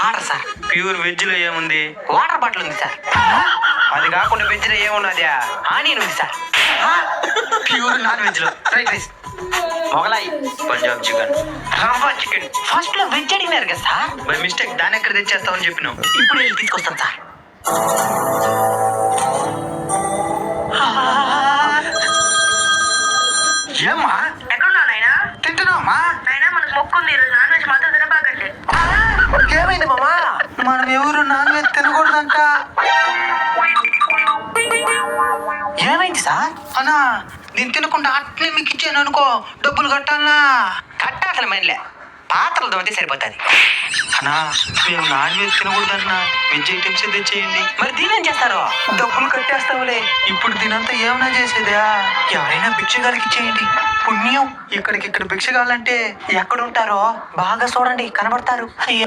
Water sir. Pure veg లో ఏముంది? Water bottle ఉంది సార్. అది కాకుండా వెజ్ లో ఏమున్నది? ఆనియన్ ఉంది సార్. ప్యూర్ నాన్ వెజ్ లో fried rice, Mughlai, Punjab chicken, రవ్వ చికెన్. ఫస్ట్ లో వెజ్ అడిగినారు కదా సార్. బై మిస్టేక్ దాన్ని ఎక్కడ తెచ్చేస్తామని చెప్పినావు. ఇప్పుడు వెళ్ళి తీసుకొస్తాను సార్. ఏమ్మా ఎక్కడున్నావు నాయనా? తింటున్నావమ్మా? నాయనా మనకు మొక్కు ఉంది, ఈరోజు నాన్ వెజ్ మాత్రం తినబాకండి. ఏమైంది మామా? మనం ఎవరు నాన్ వెజ్ తినకూడదంట. ఏమైంది సార్? అన్నా నేను తినకుండా అట్లే మీకు ఇచ్చాను అనుకో, డబ్బులు కట్టాలనా? కట్టాల్సిన మైండ్లే, పాత్రలు తోమితే సరిపోతుంది. అన్నా మేము నాన్ వెజ్ తినకూడదన్నా, వెజ్ ఐటమ్స్ తెచ్చేయండి. మరి దీనేం చేస్తారు? డబ్బులు కట్టేస్తావులే. ఇప్పుడు దీనంతా ఏమైనా చేసేదా? ఎవరైనా భిక్షగాలకి ఇచ్చేయండి, పుణ్యం. ఇక్కడ భిక్షగాలంటే ఎక్కడుంటారో బాగా చూడండి, కనబడతారు.